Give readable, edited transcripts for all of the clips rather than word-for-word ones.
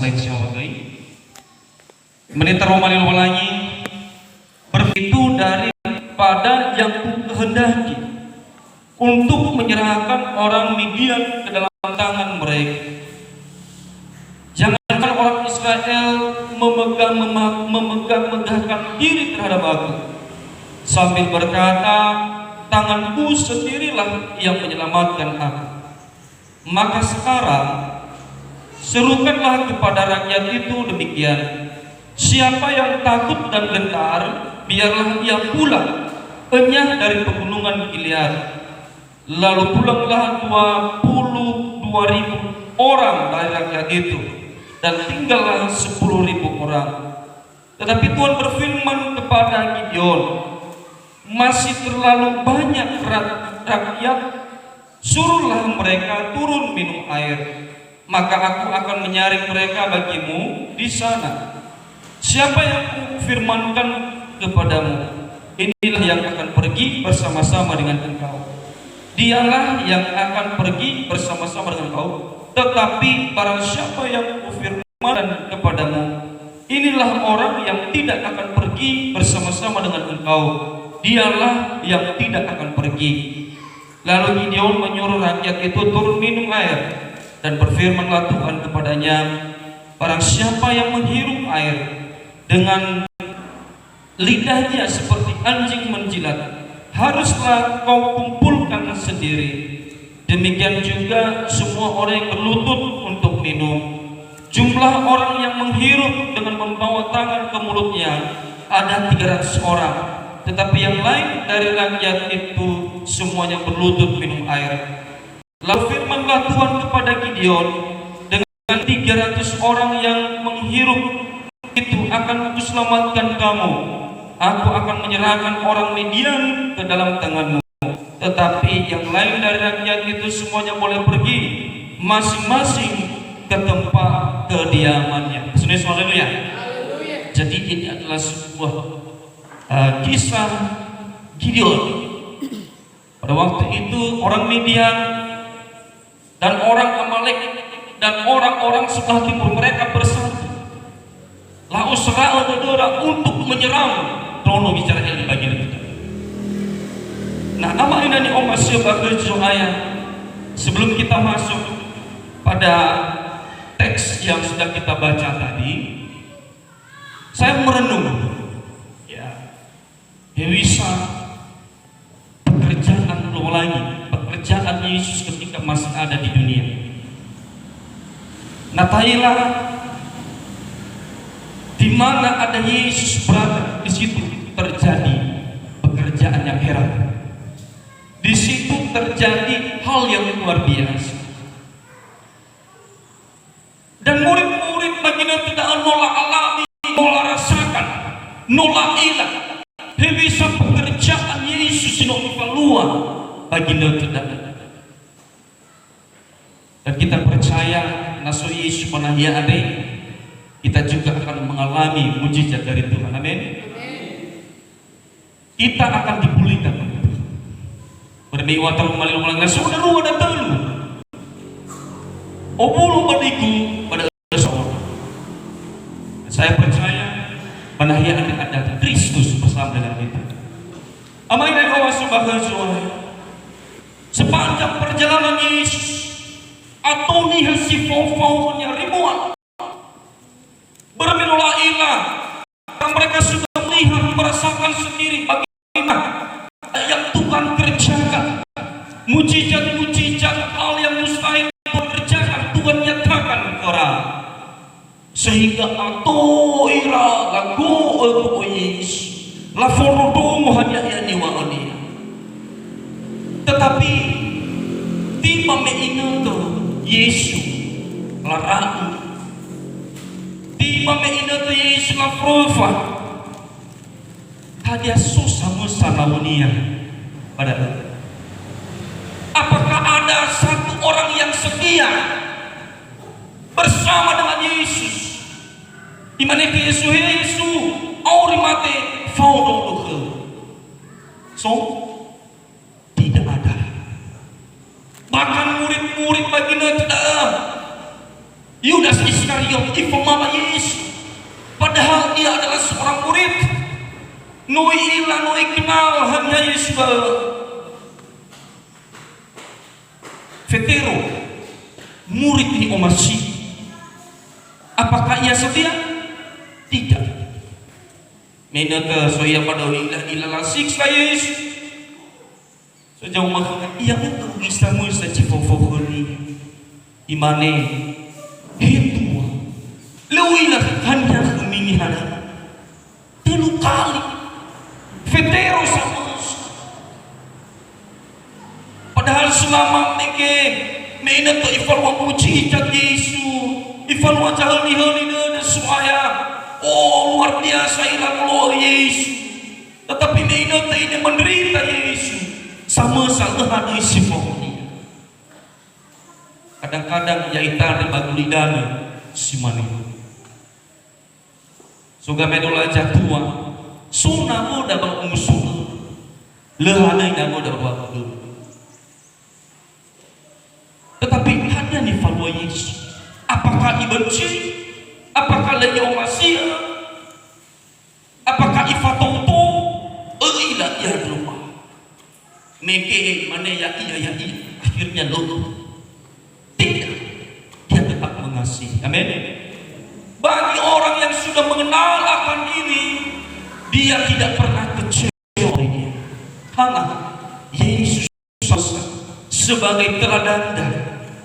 slide sebagai menit teromali lagi berfitu daripada yang kehendaki untuk menyerahkan orang Midian ke dalam tangan mereka. Jangankan orang Israel memegahkan diri terhadap aku, sambil berkata, tanganku sendirilah yang menyelamatkan aku. Maka sekarang serukanlah kepada rakyat itu demikian: siapa yang takut dan gentar, biarlah ia pulang enyah dari pegunungan Gilead. Lalu pulanglah 22.000 orang dari rakyat itu, dan tinggallah 10.000 orang. Tetapi Tuhan berfirman kepada Gideon, masih terlalu banyak rakyat, suruhlah mereka turun minum air, maka aku akan menyaring mereka bagimu di sana. Siapa yang kufirmankan kepadamu, inilah yang akan pergi bersama-sama dengan engkau, dialah yang akan pergi bersama-sama dengan engkau. Tetapi barang siapa yang kufirmankan kepadamu, inilah orang yang tidak akan pergi bersama-sama dengan engkau, dialah yang tidak akan pergi. Lalu Gideon menyuruh rakyat itu turun minum air, dan berfirmanlah Tuhan kepadanya, barang siapa yang menghirup air dengan lidahnya seperti anjing menjilat, haruslah kau kumpulkan sendiri. Demikian juga semua orang yang berlutut untuk minum. Jumlah orang yang menghirup dengan membawa tangan ke mulutnya ada 300 orang, tetapi yang lain dari rakyat itu semuanya berlutut minum air. Lalu firmanlah Tuhan kepada Gideon, dengan 300 orang yang menghirup itu akan kuselamatkan kamu. Aku akan menyerahkan orang Midian ke dalam tanganmu. Tetapi yang lain dari rakyat itu semuanya boleh pergi masing-masing ke tempat kediamannya. Haleluya. Jadi ini adalah sebuah kisah Gideon. Pada waktu itu orang Midian dan orang Amalek dan orang-orang sebelah timur mereka bersatu. Lalu Israel untuk menyerang trono Israel di bagian itu. Nah, nama ini Om sebagai ayat. Sebelum kita masuk pada teks yang sudah kita baca tadi, saya merenung, ya, bisa pekerjaan lagi, pekerjaan Yesus ketika masih ada di dunia. Nah, tailah di mana ada Yesus berada, di situ terjadi pekerjaan yang heran. Di situ terjadi hal yang luar biasa. Dan murid-murid baginda tidak nolak alami, nolak rasakan, nolak ilah. Bisa pekerjaan Yesus ini keluar baginda tidak. Dan kita percaya naso Yesus panahia ada, kita juga akan mengalami mujizat dari Tuhan. Amin. Kita akan dipulihkan. Bermiwa tahu kembali sudah lu ada telu. Obulu badiku pada seorang. Saya percaya penahian ada Kristus bersama dengan kita. Amin dan Allah subhanahu wa ta'ala. Sepanjang perjalanan Yesus atau nih sifau-faunya ribuan berminulah ilah, dan mereka sudah melihat merasakan sendiri bagaimana yang Tuhan kerjakan, mujizat-mujizat, hal yang mustahil kerjakan Tuhan nyatakan ke orang, sehingga atoira lagu ois la forodomo hanya yani waonia. Tetapi tiba meinato Yesus larang, tiba meinato Yesus la prova hadia susah musanamunia pada. Apakah ada satu orang yang setia bersama dengan Yesus? Di mana Yesus auri mate faudong. So tidak ada. Bahkan murid-murid baginda tidak. Yudas Iskariot ifamama Yesus, padahal dia adalah seorang murid. Noi ila noi kenal hanya Yesus. Petero, murid di Omasi, apakah ia setia? Tidak. Menaka soya pada ilah lasik Yesus. Sejauh makan ia untuk isamu sacifofohoni imane hitua lewilah hanya kemingihan telu kali Petero sama. Padahal selama mena to ivalwa mujizat Yesus, ivalwa jahali-hali dan suaya, oh luar biasa ilah lo Yesus. Tetapi mena to ini menderita Yesus sama salah isi dia. Kadang-kadang yaitan bagulidana si mani. Suga medola jatua, suna mo dapat musuh, lehanai namo dapat. Tetapi hanya divalua Yesus. Apakah dibenci? Apakah lagi Masia? Apakah ifatoto? Ilah ya rumah. Meke mana ya iya. Akhirnya luluh. Tidak. Dia tetap mengasihi. Amin. Bagi orang yang sudah mengenal akan ini, dia tidak pernah kecewa. Hanya Yesus sebagai teladan dan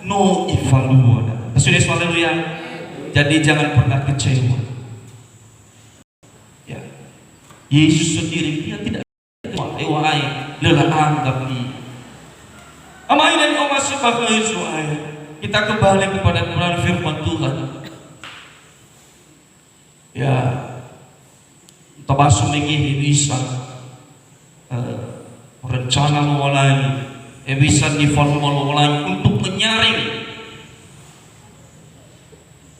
no evaluada. Sudah haleluya. Jadi jangan pernah kecewa. Ya. Yesus sendiri dia tidak wahai lelah anggap dia. Amain dan kau masih pakai suai. Kita kembali kepada Quran firman Tuhan. Ya. Tabasu mengihi bisa rencana mulai bisa diformulasi untuk menyaring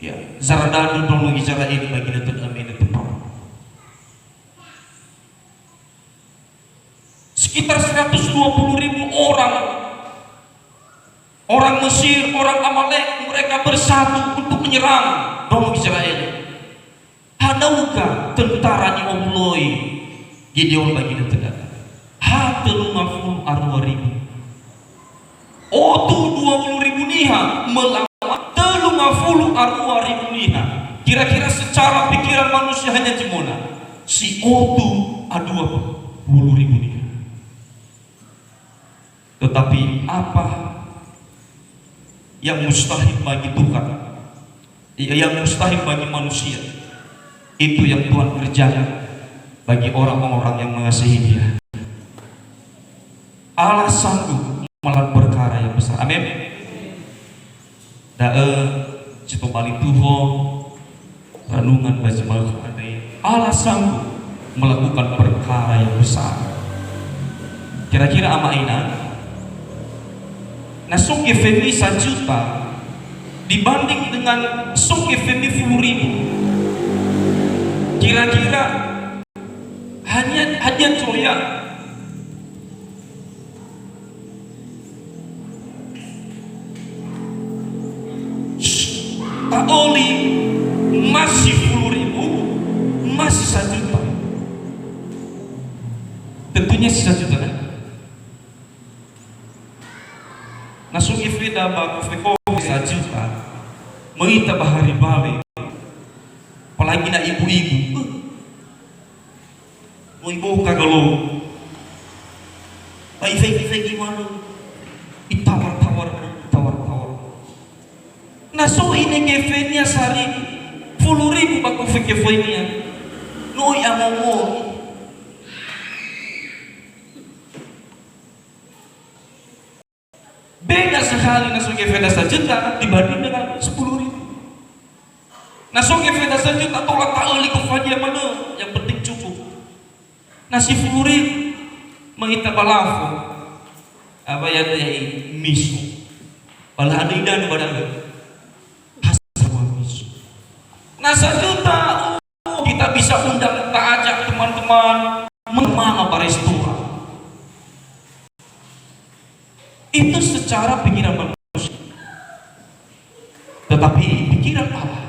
ya zaradadu dulu bicara ini bagi Datuk Amin itu sekitar 120.000 orang Mesir, orang Amalek, mereka bersatu untuk menyerang dulu Israel. Hanauka tentara diobloi Gideon bagi Datuk hatul maful arwaribu otu 20.000 niha melawan telu mafulu arwaribu niha. Kira-kira secara pikiran manusia hanya cemona si otu 20.000 niha. Tetapi apa yang mustahil bagi Tuhan, yang mustahil bagi manusia, itu yang Tuhan kerjakan bagi orang-orang yang mengasihi Dia. Allah sanggup melakukan perkara yang besar. Amin. Dae citu balik Tuhan renungan baca Al-Quran. Allah sanggup melakukan perkara yang besar. Kira-kira ama ina nah suke femi 1 juta dibanding dengan suke femi 10.000, kira-kira hanya coya Taoli masih 10.000, masih 1 juta. Tentunya 1 juta kan? Nasung ifida baku feko 1 juta, mengita bahari balik. Apalagi na ibu-ibu, mau ibu kagalo, baik gimana? Itawar-tawar. Naso ini kefenya sari 10.000 baku fekefenya, noi amomo. Beda sekali naso kefenya 1 juta dibanding dengan 10.000. Naso kefenya 1 juta tolak kauli kefadia mana, yang penting cukup. Nasi 10.000 mengita balafo, apa ya miso, balada dan badang. Nah 1 juta kita bisa undang, kita ajak teman-teman memang restoran. Itu secara pikiran manusia. Tetapi pikiran Allah,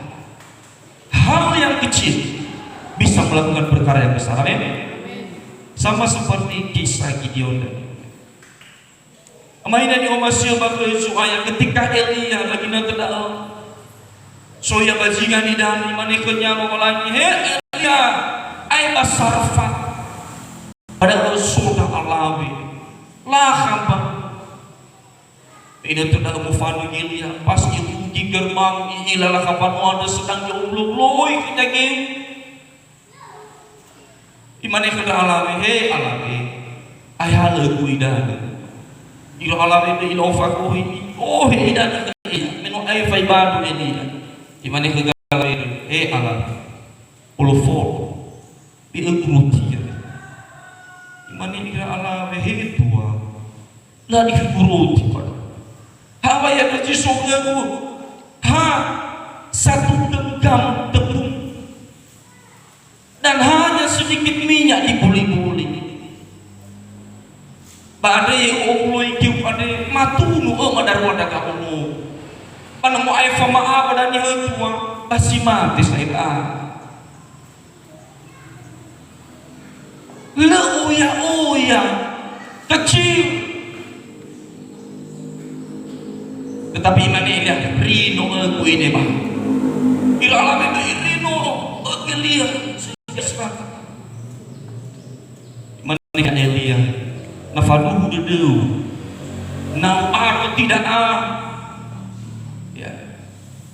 hal yang kecil bisa melakukan perkara yang besar. Amin. Sama seperti kisah Gideon dan mainan yang masih bagai soaya ketika Elia lagi nak kedal soya bajingan di dalam maneknya lagi Elia ay basarfa pada sudah alawi lah hampa ini tidak mufanu Elia pas itu di gerbang ilalah kapan ada sedang jomblo loi kenyagin di maneknya alawi alawi ay halagu idah ilo alawi ilo fakuhi idah menu ay faibadu ini imani kegagalan alam ulufo biegruti imani ira alam tua la dikeguruti pada hawa ya kaji sogaku ha satu genggam tepung dan hanya sedikit minyak dibuli-buli badai obloi kiu pada matunu madarwada ka umum pada mau ayah sama apa dan yang tua pasti mati saya le uya kecil tetapi mana ini rino aku ini bang iralah itu rino Elia mana Elia nafaduhu dedu nau tidak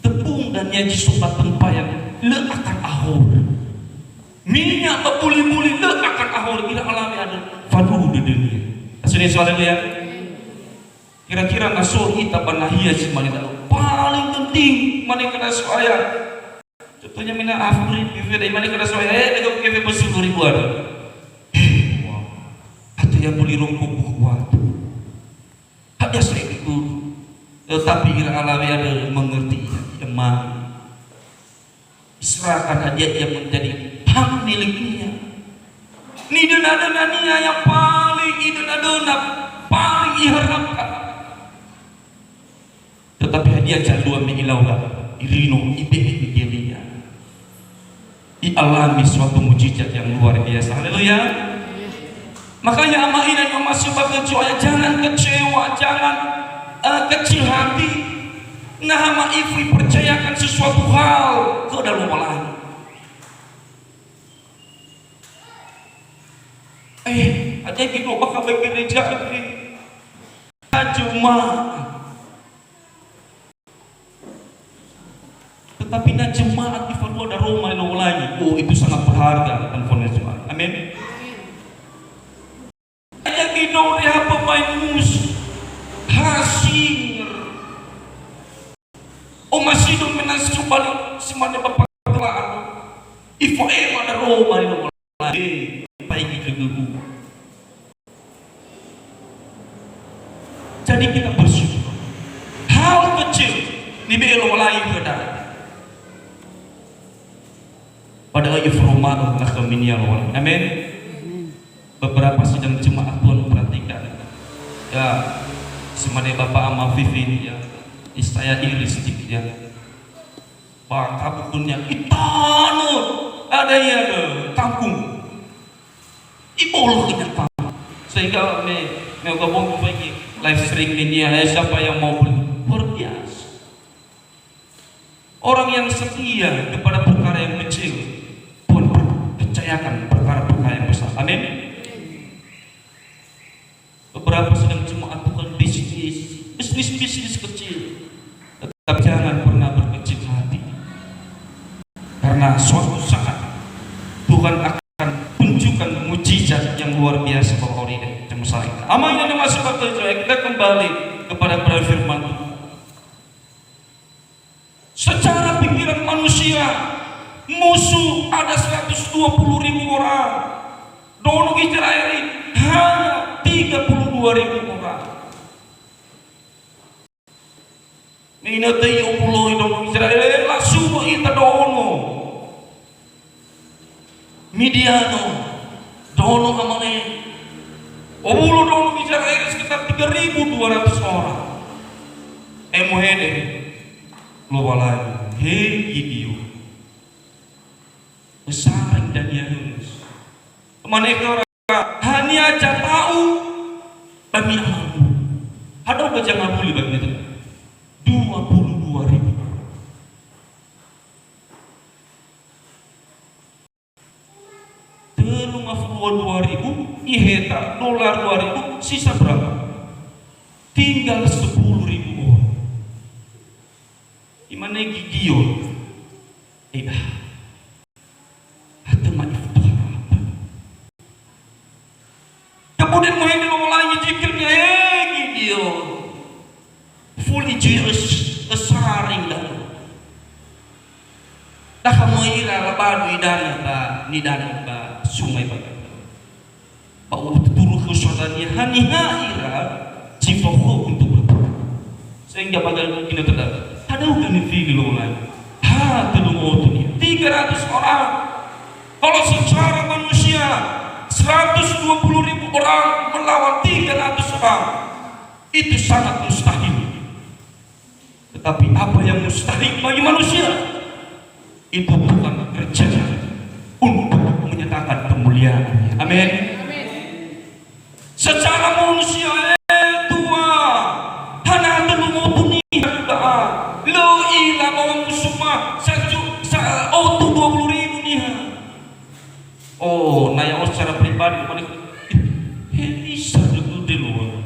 tepung dan nyaji sobat tempayang le akan ahor minyak bebuli-buli le akan ahor kira alami ada faduh di dunia asli soalnya ya kira-kira nasur kita panahia si manita paling penting mana kena soaya contohnya mina afri dari mana kena soaya dengan kefe bersyukur ribuan atau yang beli rongkok buat hanya sering itu tetapi kira alami ada mengerti emang serahkan hadiah yang menjadi hak miliknya ini dana-dananya yang paling paling diharapkan tetapi hadiah jadua menghilaulah irino ibelia dialami suatu mujizat yang luar biasa. Haleluya. Makanya amain yang masih bakal jangan kecewa, jangan kecil hati. Nah, maifi percayakan sesuatu hal ke dalam lain. Aja gitu bakal gereja cuma tetapi na jemaat di Farwa dan Roma lagi. Oh, itu sangat berharga dan jemaat. Amin. Aja gitu dia pemain mus hasil masih dominasi balik semuanya bapak kelaan ifo ada Roma di nomor lagi baik itu. Jadi kita bersyukur hal kecil di belo lain kedah pada ayat Roma Allah kaminia Allah. Amin. Beberapa sidang jemaat Tuhan perhatikan ya semuanya bapak ama Vivi ya saya iri sedikit ya pak kabukunnya itano ada ya kampung ibu loh kenyang sehingga me gabung lagi live stream media siapa yang mau beli luar biasa orang yang setia kepada perkara yang kecil pun percayakan perkara-perkara yang besar. Amin. Beberapa sedang jemaat bukan bisnis kecil, tetap jangan pernah berkecil hati karena suatu saat Tuhan akan tunjukkan mujizat yang luar biasa bahwa ini masalah. Amalnya masuk waktu kita kembali kepada firman Tuhan. Secara pikiran manusia musuh ada 120.000 orang, dono Israel hanya 32.000 orang. Ini tayo puloy dono Israel langsung kita dono Midiano dono kamane obulo dono Israel sekitar 3.200 orang. Emuhede lo walai hei Gideon besar dan Yunus maneka orang hanya aja tahu kami alam ada baca ngabuli bagi itu 22.000 telung afluan 2.000 iheta dolar 2.000 sisa berapa? Tinggal 10.000 orang. Imana Gideon atau maif harapan kemudian mau ini mulai jikirnya Gideon fully Jewish saring dah kamu ira labadu idana ba nidana ba sungai ba bau turun ke saudaranya haniha ira cipoho untuk berperang sehingga pada kita tidak ada udah nih lo lain telung otu nih 300 orang kalau secara manusia 120.000 orang melawan 300 orang itu sangat mustahil tetapi apa yang mustahil bagi manusia itu Tuhan kerja untuk menyatakan kemuliaan. Amin. Secara manusia tua hana telung opuni lo ila bawang kusuma auto 20.000 nih. Oh, naya secara pribadi mana bisa itu di luar.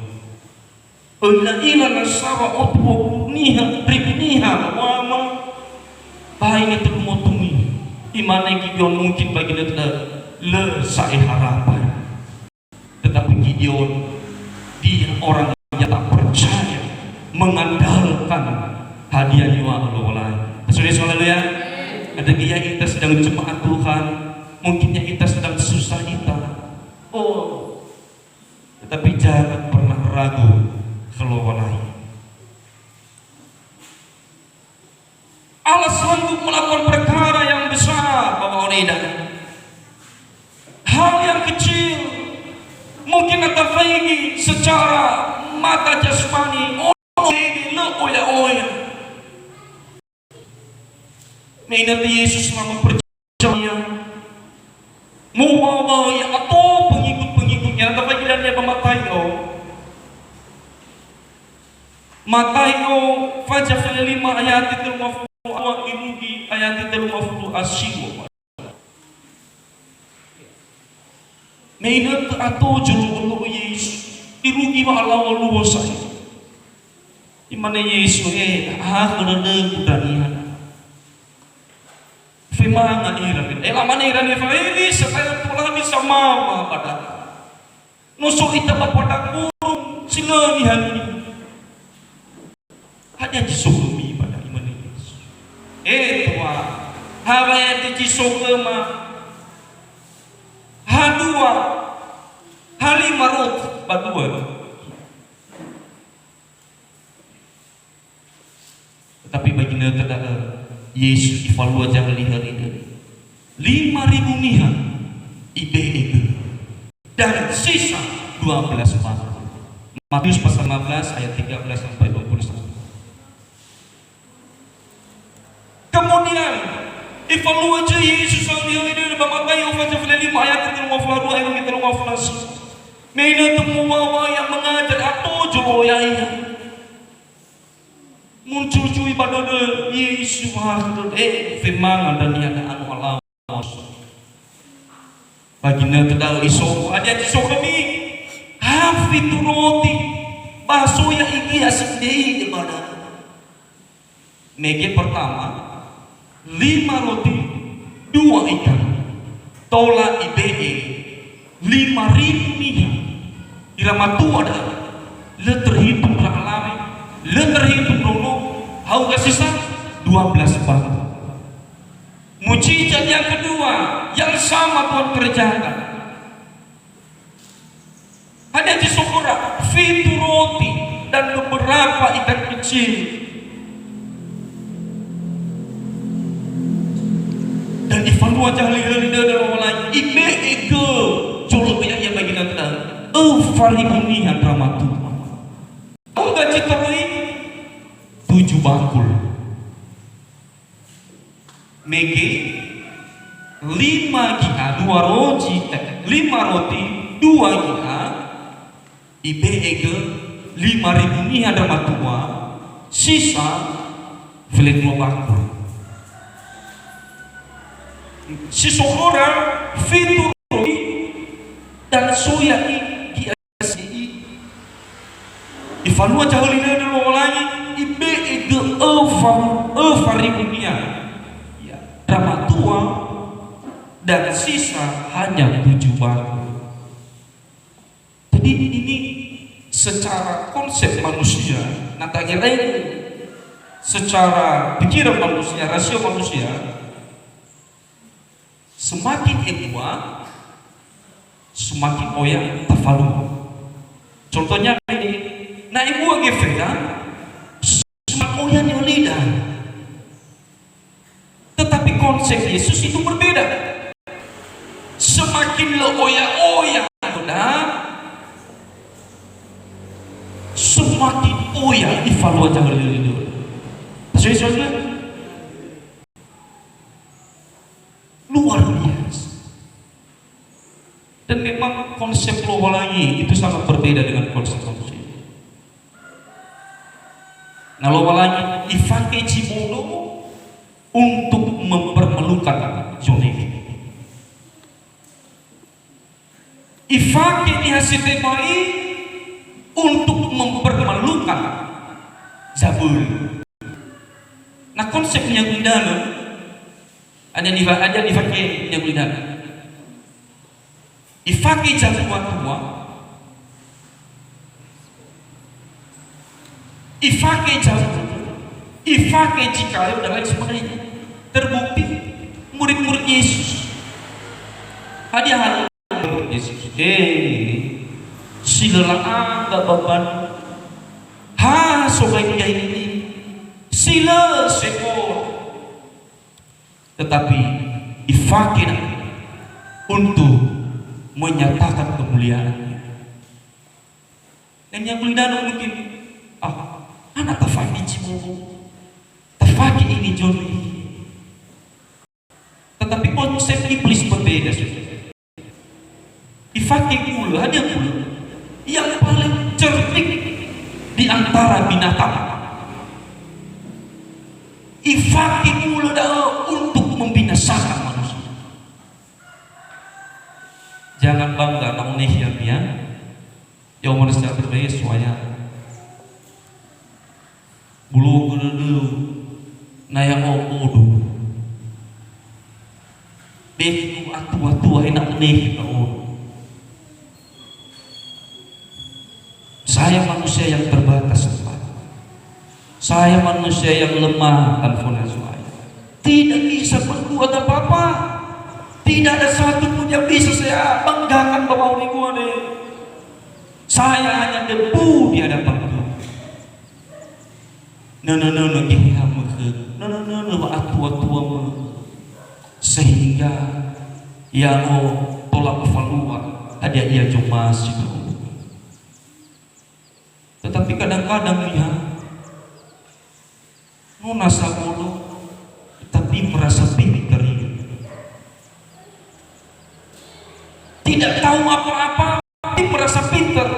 Ila nasawa auto 20.000 nih wama baik itu motungi imana Gideon mungkin bagi kita lesai harapan tetapi Gideon dia orang yang tak percaya mengandalkan hadiah jiwa Allah. Saudara ya ada dia kita sedang jemaat Tuhan mungkinnya kita sedang susah kita tetapi jangan pernah ragu kalau lain Allah sanggup melakukan perkara yang besar Bapak Onida. Hal yang kecil mungkin atau lagi secara mata jasmani ini oya mengingat Yesus selama perjalanan mau ya atau pengikut-pengikutnya atau lagi dan dia Matayo Fajr 5 ayat itu irugi ayat 30 asyigo Mainat atau juru Yesus irugi Allah luas imane Yesus kerana kudanian femanga iran lamane iran ini saya pulang di sama pada nusuk kita pada kurung silani hari hanya disukumi pada iman Yesus tua hawaya dijisukema hadua halimarut badua tetapi baginda tidak Yesus evaluasi jangan lihat ini 5.000 nihan IBE dan sisa 12 pasal Matius pasal 15 ayat 13 sampai 21. Kemudian evaluasi Yesus yang lihat ini Matayo Fajr 5 ayat 32 ayat 30 Mena semua yang mengajar atau joyanya muncul cuy pada Yesus firman dan niat anu Allah baginda tidak iso ada iso kami hafitu roti baso yang iki asli di mana mege pertama 5 roti 2 ikan tola IBE 5.000 minyak irama tu ada le terhitung alami le terhitung dulu hau kasisa 12 batu mujizat yang kedua yang sama Tuhan kerjakan ada di Sokora fitu roti dan beberapa ikan kecil dan evaluasi ahli-ahli dalam mulai IBE ke jolo yang bagi kita faribunihan ramatu gaji terlalu 7 bakul mege 5 GA 5 roti 2 GA ibege 5.000 nih ada matua sisa filet bakar si orang fitur dan soya ivalua caholina dulu lagi ibege ribunya ya drama tua dan sisa hanya 7 batu. Jadi ini secara konsep manusia, nanti lain secara pikiran manusia, rasio manusia, semakin ewa, semakin oya tafalu. Contohnya ini, nah ibu agifera, semakin oya ni lidah. Tetapi konsep Yesus itu berbeda. Semakin lo oya-oya, semakin oya ivalua jangan itu. Sesuatu luar biasa. Dan memang konsep lowalangi itu sangat berbeda dengan konsep manusia. Nah lowalangi ifake cimono untuk mempermalukan Zonevi. Ifake dihasitemai untuk mempermalukan Zabul. Nah konsepnya gundana ada difake gundana. Ifake Zabul tua, ifake Zabul, ifake Cikayo dan lain sebagainya. Terbukti murid-murid Yesus hadiah Yesus. Sila agak beban sobat dia ini sila sekor, tetapi ifakin untuk menyatakan kemuliaannya. Dan yang mulia mungkin anak tafaki cimu tafaki ini Joni, tetapi konsep iblis berbeda. Ifake gula hanya gula yang paling cerdik di antara binatang. Ifake gula untuk membinasakan manusia. Jangan bangga namun ya yang manusia terbaik suaya bulu dulu nayang odu beku atua enak nih saya manusia yang terbatas, saya manusia yang lemah dan saya tidak bisa berbuat apa-apa. Tidak ada satu pun yang bisa saya banggakan bahwa gua deh. Saya hanya debu di hadapan Tuhan. Atua sehingga yang tolak keluar ada ia cuma sih. Tetapi kadang-kadang dia nunasa mulu, tapi merasa pintar, tidak tahu apa-apa, tapi merasa pintar.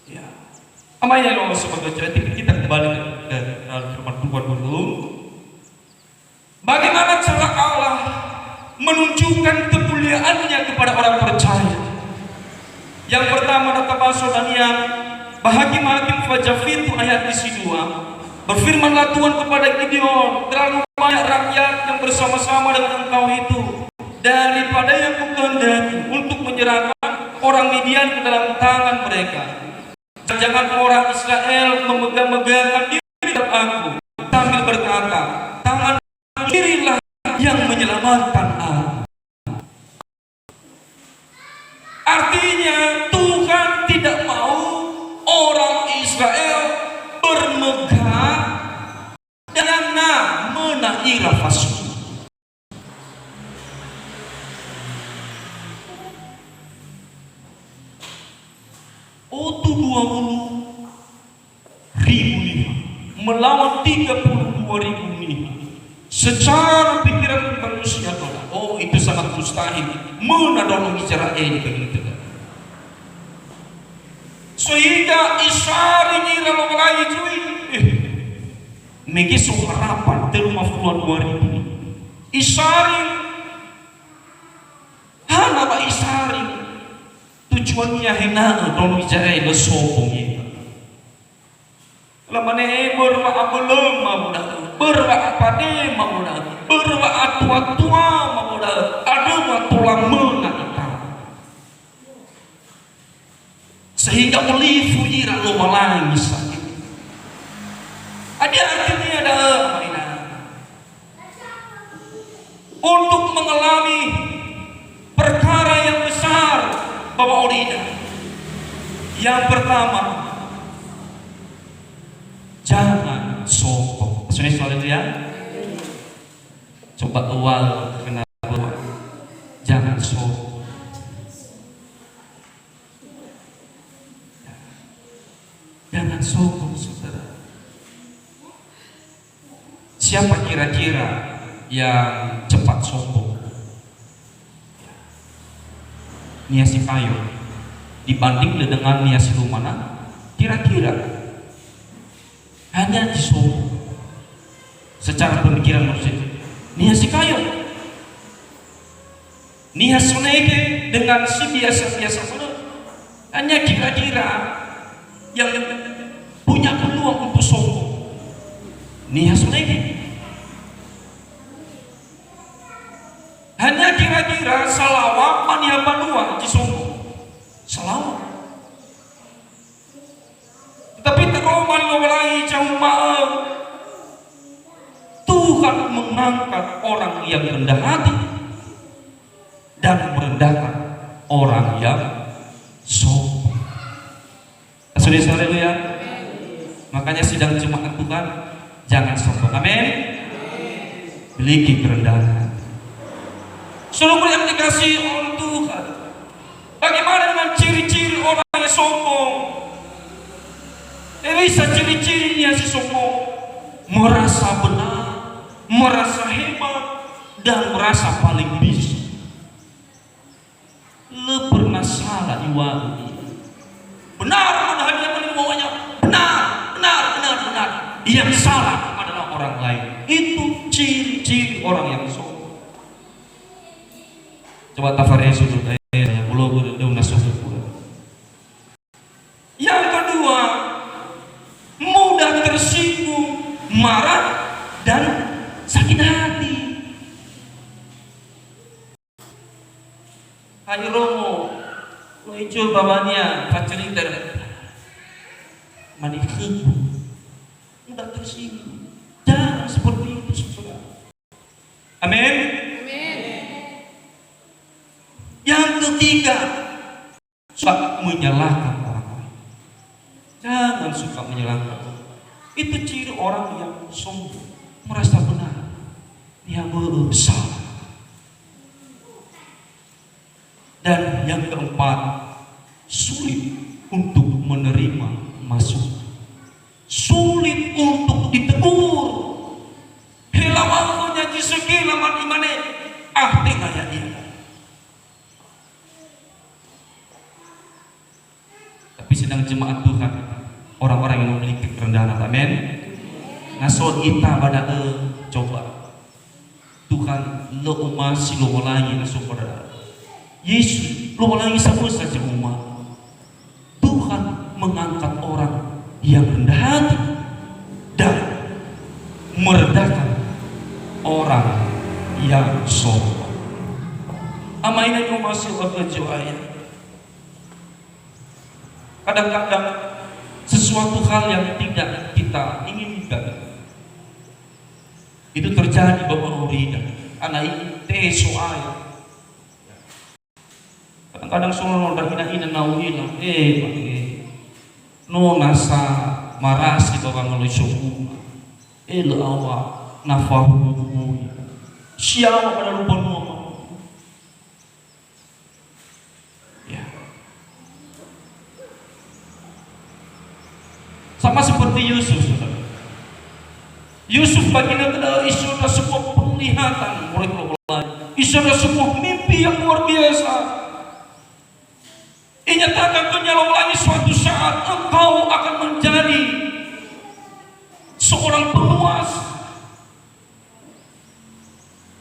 Ya, amanya loh sebagai cerita kita kembali ke firman Tuhan dulu. Bagaimana cara Allah menunjukkan kemuliaannya kepada orang percaya? Yang pertama kata bahasa Daniel Bahakim Fajafitu ayat isi 2 berfirmanlah Tuhan kepada Gideon, terlalu banyak rakyat yang bersama-sama dengan engkau itu daripada yang kukehendaki untuk menyerahkan orang Midian ke dalam tangan mereka. Jangan orang Israel memegang-megangkan diri terhadap aku sambil berkata, tangan kirilah yang menyelamatkan aku. Artinya Tuhan tidak mau orang Israel bermegah dan menaiki lafaz. Itu 20.000 melawan 32.000 nih. secara pikiran manusia oh itu sangat mustahil menadong bicara begitu. Sehingga isari ni lalu mulai cuy megi harapan terumah puluhan 2000 isari hana ba isari tujuannya hena dong bicara lo sopong itu lamane berwa abelum mamuda berwa apade mamuda berwa atua-tua mamuda aduh tulang mena kita sehingga olifu ira lo malangi sakit ada artinya ada mainan untuk mengalami perkara yang besar Bapak Orida. Yang pertama, jangan sombong. Sudah soal itu ya. Coba awal kenapa jangan sombong. Jangan sombong, saudara. Siapa kira-kira yang cepat sombong? Niasi kayu dibanding dengan niasi rumana, kira-kira hanya disombong secara pemikiran manusia. Niasi kayu, nias suneke dengan si biasa-biasa saja, hanya kira-kira yang punya peluang untuk sombong. Nias suneke hanya kira-kira salawat mania banua di sombong salawat tapi teroman lagi jauh maaf Tuhan mengangkat orang yang rendah hati dan merendahkan orang yang sombong. Saudara-saudara ya, makanya sidang jemaat Tuhan jangan sombong, amin. Miliki kerendahan. Seluruh yang dikasih oleh Tuhan. Bagaimana dengan ciri-ciri orang yang sombong? Bisa ciri-cirinya si sombong merasa benar, merasa hebat, dan merasa paling bisa. Le pernah salah iwan. Benar, hanya menimbukannya. Benar. Yang salah adalah orang lain. Itu ciri-ciri orang yang sombong. Coba tafaresu yang belum udah sudah. Yang kedua, mudah tersinggung, marah dan sakit hati. Ayo Romo, lo icul babanya, pacarin dari manikah, mudah tersinggung. Jangan seperti itu, saudara. Amin. Yang ketiga, suka menyalahkan orang lain. Jangan suka menyalahkan. Itu ciri orang yang sombong, merasa benar, dia bersalah. Dan yang keempat, sulit untuk menerima masukan, sulit untuk ditegur. Helawan nyaji segi laman imane, tengah ya dia. Sedang jemaat Tuhan, orang-orang yang memiliki kerendahan, amin. Ngasol kita pada coba Tuhan lo masih lo lagi ngasol pada Yesus lo lagi sama saja umat. Tuhan mengangkat orang yang rendah hati dan merendahkan orang yang sombong. Amainnya yang masih berkejuayaan. Kadang-kadang sesuatu hal yang tidak kita inginkan itu terjadi Bapak Orida. Anak ini soal. Kadang-kadang soal udah hina-hina nauhina. No nasa marasi Bapak ngelusuku. Lo awak nafahu. Siapa pada lupa nama. Sama seperti Yusuf, saudara. Yusuf baginda sudah sebuah penglihatan oleh Allah. Itu adalah sebuah mimpi yang luar biasa. Dinyatakan kenyalaulah suatu saat engkau akan menjadi seorang penguasa.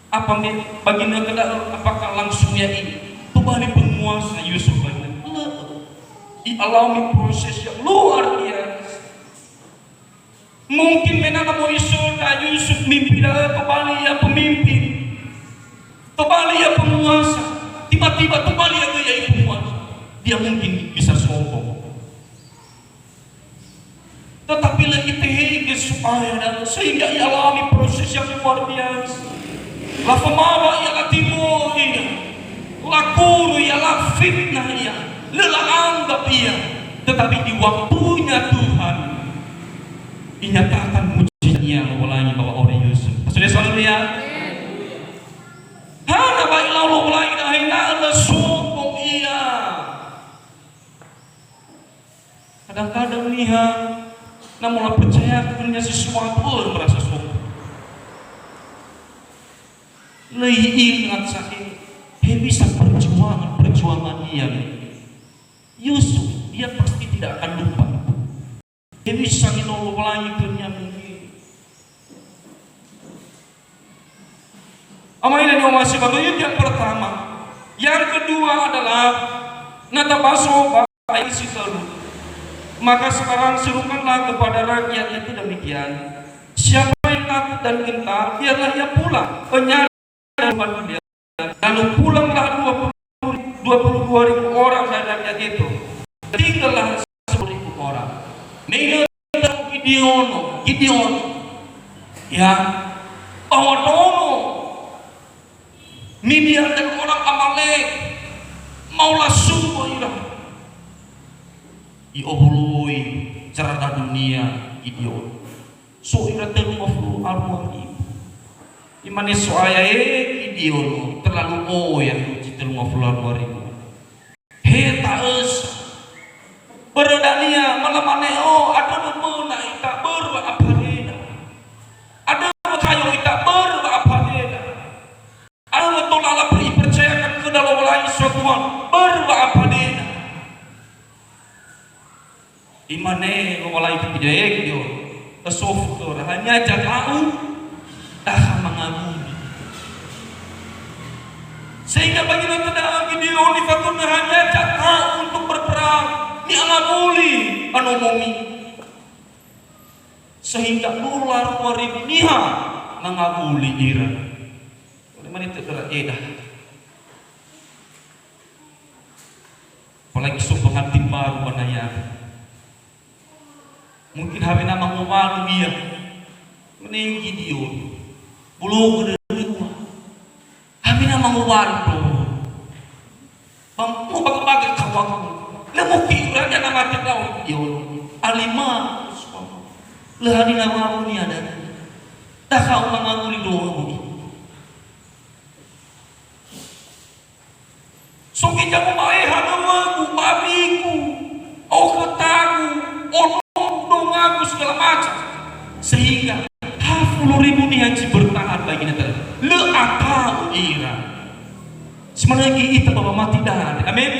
Apa baginda kedal? Apakah langsung ya ini kembali penguasa Yusuf baginda? Dialami proses yang luar biasa. Mungkin menana mau isoda Yusuf mimpi dah kembali ya pemimpin, kembali ya penguasa. Tiba-tiba kembali ya gaya penguasa. Dia mungkin bisa sombong, tetapi lagi tehege supaya dan sehingga ia alami proses yang luar biasa. La famava ia la timur ia, la kuru ia la fitnah ia, lelah anggap ia, tetapi di waktunya Tuhan dinyatakan mujizatnya mewalangi bahwa orang Yusuf. Sudah selalu ya. Hana baiklah Allah mulai dah sombong ia. Kadang-kadang lihat, namun percaya punya sesuatu merasa sombong. Lebih ingat saya, bisa perjuangan dia. Yusuf, dia pasti tidak akan lupa. Bisa menolong lagi dunia mungkin. Amain dan masih bagus yang pertama. Yang kedua adalah natabaso baisi terus. Maka sekarang serukanlah kepada rakyat itu demikian. Siapa yang takut dan gentar, biarlah ia pulang. Penyadar dia. Lalu pulanglah 22.000 orang dari rakyat itu. Tinggallah 10.000 orang. Gideon, ya, bawa dono. Midian dan orang Amalek maulah sungguh irah. Iobului cerita dunia Gideon. So ira terumah flu arwani. Imane soaya Gideon terlalu yang cita rumah flu arwani. Taes berodania malamane ada memena ita berwa apalena. Ada kayo ita berwa apalena. Ada tolala percayakan ke dalam lain suatu berwa apalena. Imane ngolai kejaya gitu, kesoftor hanya jatau dah mengagumi. Sehingga bagi kita Gideon difatun hanya jatau untuk berperang, diangamuli anomomi. Sehingga luar 2000 niha mengaguli ira. Oleh mana itu teraedah. Apalagi sumbangan tim baru banaya. Mungkin hari nama ngomalu dia meninggi dia bulu kedua hari nama ngomalu mau bagai kawan lemuki raja nama terkau dia alima lehani nama ini ada dah kau mengaguli doa so kita memakai hanamu babiku ketaku aku segala macam sehingga 10.000 nih haji bertahan bagi negara le akal ira sebenarnya kita bawa mati dah amin.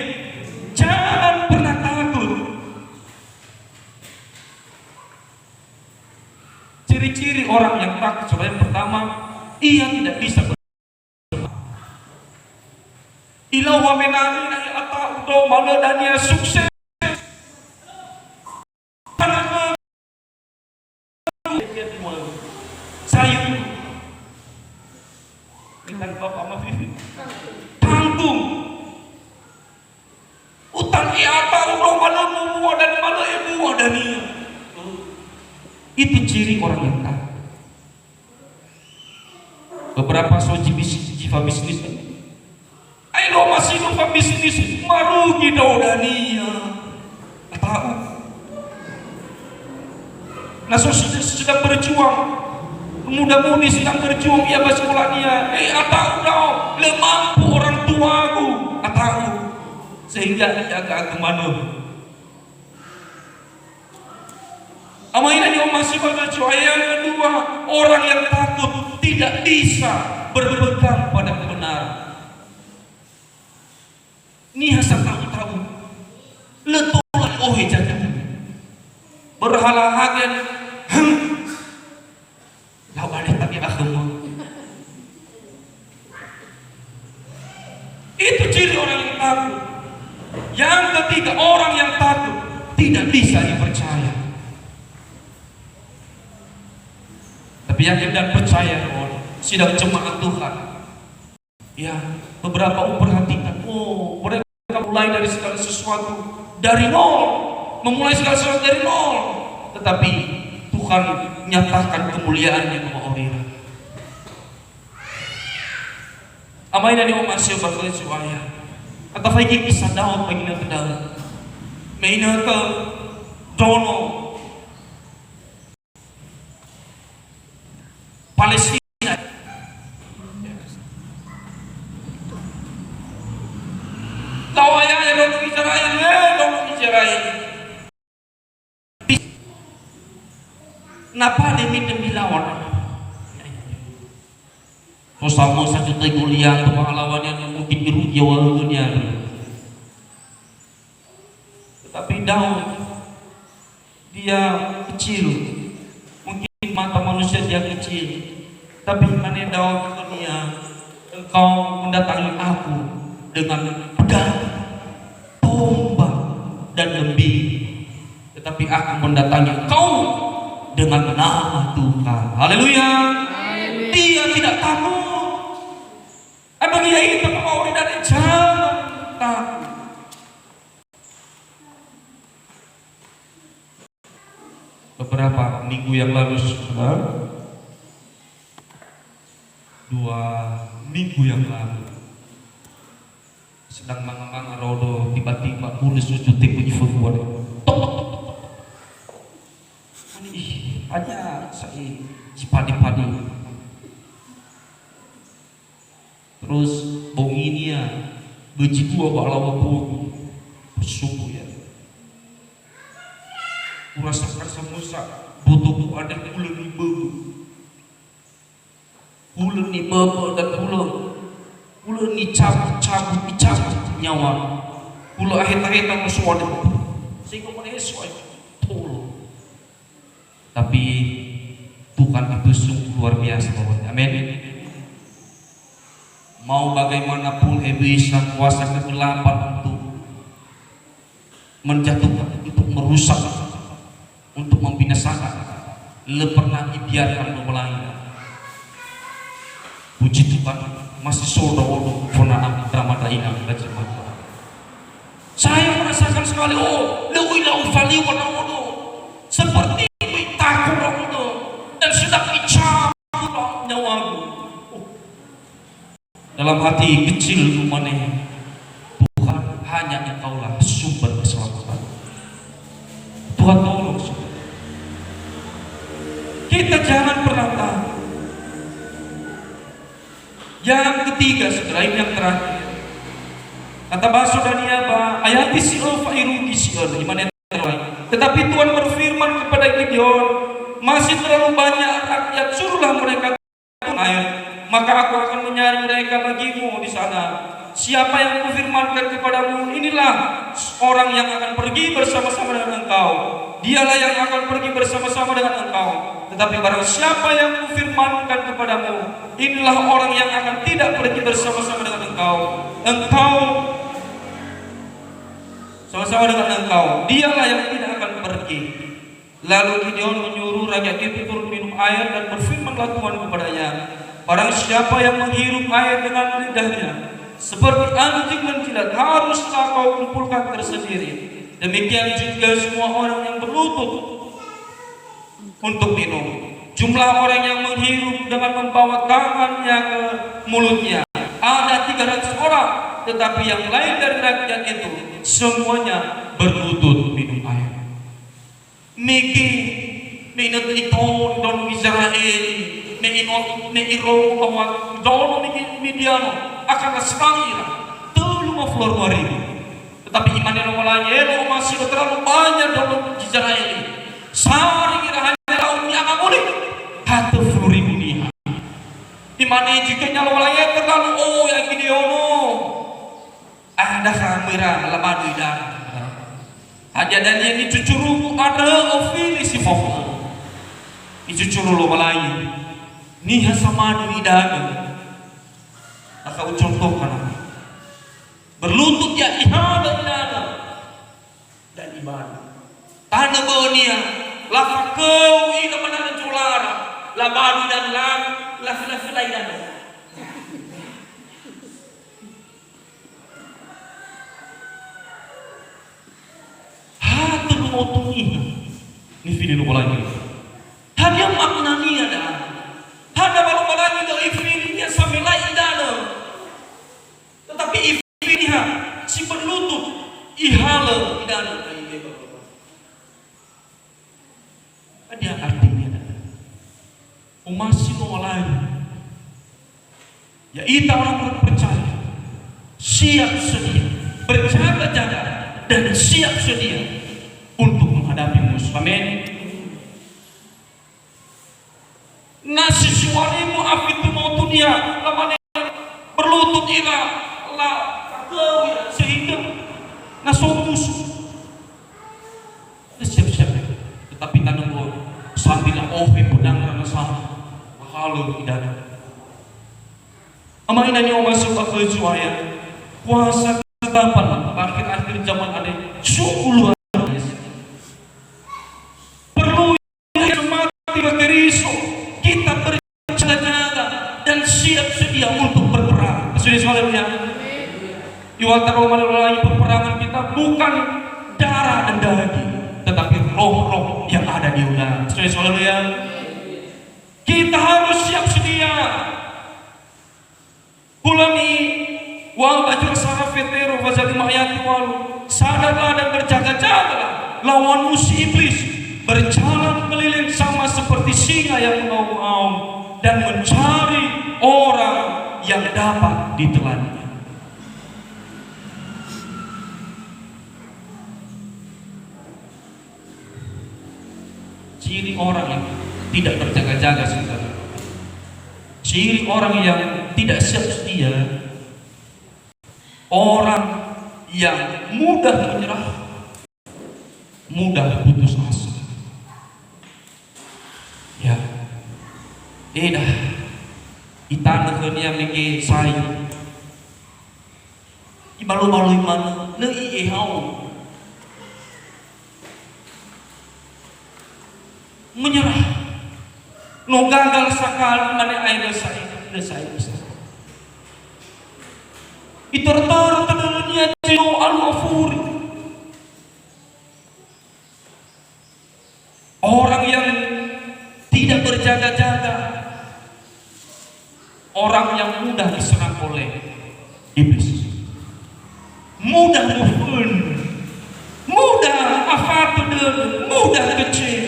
Jangan pernah takut. Ciri-ciri orang yang takut yang pertama ia tidak bisa ilau wa menari atau do malu dan ia sukses sayur dengan bapak maafin tanggung utang iata udah malu dan malu ibu dan itu ciri orang yang takut. Beberapa soji jiwa bisnis ayo masih lupa bisnis marugi daudania tahu nah sudah berjuang muda-mudi sedang berjuang ia bersekolahnya atau kau lemampu orang tuaku atau sehingga dia agak kemana amainnya dia masih berjuang. Yang kedua orang yang takut tidak bisa berpegang pada kebenaran. Ni hasa tahu letolan ohe jajan berhala hagen lawan tapi agama. Itu ciri orang yang takut. Yang ketiga, orang yang takut tidak bisa dipercaya. Tapi yakin dan percaya sidang jemaat Tuhan. Ya, beberapa perhatikan. Oh, mereka mulai dari segala sesuatu dari nol, memulai segala sesuatu dari nol. Tetapi Tuhan nyatakan kemuliaannya kepada orang. Amai dari masih berkali suaya. Atau lagi kisah Daud bagi nak Daud. Maina ke Dono Palestina. Lawaya Dono Israel, Dono Israel. Napa demi lawan? Sama satu kuliah atau pahlawan yang mungkin dirugi awal dunia. Tetapi Daud dia kecil, mungkin mata manusia dia kecil, tapi mana Daud dunia, engkau mendatangi aku dengan pedang, tombak dan lembing, tetapi aku mendatangi engkau dengan nama Tuhan. Haleluya. Dia tidak takut. Abang ya itu mau dari jangan takut. Beberapa minggu yang lalu, 2 minggu yang lalu, sedang mangang rodo tiba-tiba mulus sujud tipu ifuan. Hanya saya padi-padi. Terus bonginia beji dua balawa pun bersuku ya. Urasakan samusa butuh ada pulau ni bebe. Pulau ni bebe dan pulau ni cabut nyawa. Pulau akhir-akhir kamu suara sehingga mana sesuai tolong. Tapi Tuhan itu sungguh luar biasa, amin. Mau bagaimanapun bisa kuasa kegelapan untuk menjatuhkan, untuk merusak, untuk membinasakan, pernah dibiarkan memulai. Puji Tuhan masih saudara pernah drama daina belajar. Saya merasakan sekali leuwih vali warna seperti takut dan sedang dicabut nyawaku. Dalam hati kecil rumahnya, Tuhan hanya Engkaulah sumber keselamatan. Tuhan tolong. Kita jangan pernah takut. Yang ketiga, segera ini yang terakhir. Kata bahasa Daniaba, ayat Sion fairugi Sion, iman yang terlain. Tetapi Tuhan berfirman kepada Gideon, masih terlalu banyak rakyat, suruhlah mereka air. Maka aku akan menyari mereka bagimu di sana. Siapa yang kufirmankan kepadamu, inilah orang yang akan pergi bersama-sama dengan engkau. Dialah yang akan pergi bersama-sama dengan engkau. Tetapi barang siapa yang kufirmankan kepadamu, inilah orang yang akan tidak pergi bersama-sama dengan engkau. Engkau sama-sama dengan engkau. Dialah yang tidak akan pergi. Lalu Gideon menyuruh rakyat itu turun minum air dan berfirmanlah Tuhan kepadanya, barang siapa yang menghirup air dengan lidahnya seperti anjing menjilat, haruslah kau kumpulkan tersendiri. Demikian juga semua orang yang berlutut untuk minum. Jumlah orang yang menghirup dengan membawa tangannya ke mulutnya ada 300 orang, tetapi yang lain dari rakyat itu semuanya berlutut minum air. Miki minat ito don Israel iro bahwa dono Midiano akan serangira telu flor mari. Tetapi iman yang mulanya elo masih terlalu banyak dono Israel. Sari kira hanya laut yang boleh 10.000 nih. Di mana jika nyala walaya terlalu oh yang gini ono ada kamera lamadu dan aja dan yang dicucuru ada ofili si fokus dicucuru lo walaya ni hasamadu idan aku contohkan berlutut ya ihada idan dan ibadah tanah bonia lafak kau ina mana culara lamadu dan lafak idan hatu motungi ni video lo lagi hanya maknanya ada hada baru lagi do ifrinya samila idana tetapi ifrinya si berlutut ihala idana ada artinya umasi no lain ya ita orang percaya siap sedia berjaga-jaga dan siap sedia untuk menghadapi musuh. Amin. Nasi suarimu afitu mautu dia lamane berlutut ila la sehingga nasomus siap-siap tetapi tanam sambil pedang karena sama halu idan ama inani o masuk ke suaya puasa kapan akhir-akhir zaman ada syukur perlu mati bakteriso kita berjaga-jaga dan siap sedia untuk berperang. Saudara-saudara, iwataro melalui peperangan kita bukan darah dan daging, tetapi roh-roh yang ada di udara. Saudara-saudara, kita harus siap sedia. Kulani wal bajur saraf vetero wazali mayati walu sadarlah dan berjaga-jagalah lawan musuh iblis berjalan keliling sama seperti singa yang mengaum-ngaum dan mencari orang yang dapat ditelannya. Ciri orang yang tidak berjaga-jaga saudara. Ciri orang yang tidak siap sedia, orang yang mudah menyerah, mudah putus asa. Ya, dah itana kenia meke sayu. Ibalu-balu mana le ihau menyerah. No gagal sakal mana air saya bisa. Itor-tor tadanya cino al-afuri. Orang yang tidak berjaga-jaga, orang yang mudah diserang oleh iblis, mudah mufun, mudah afatul, mudah kecil.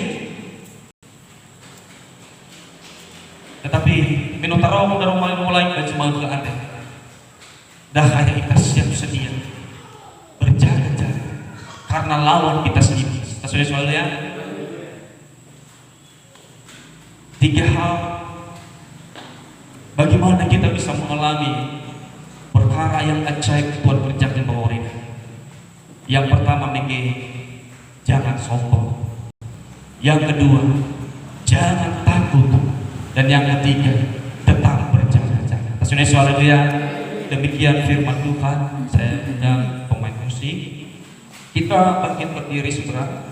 Tetapi minutaro dari mulai cuma ke ada. Dah hanya kita siap sedia berjaga-jaga karena lawan kita sendiri. Kita soalnya ya. 3 hal bagaimana kita bisa mengalami perkara yang ajaib Tuhan kerjakan bahwa ini. Yang pertama jangan sombong. Yang kedua jangan takut. Dan yang ketiga tetap berjaga-jaga. Tasune suara dia. Demikian firman Tuhan. Saya undang pemain musik. Kita bangkit berdiri saudara.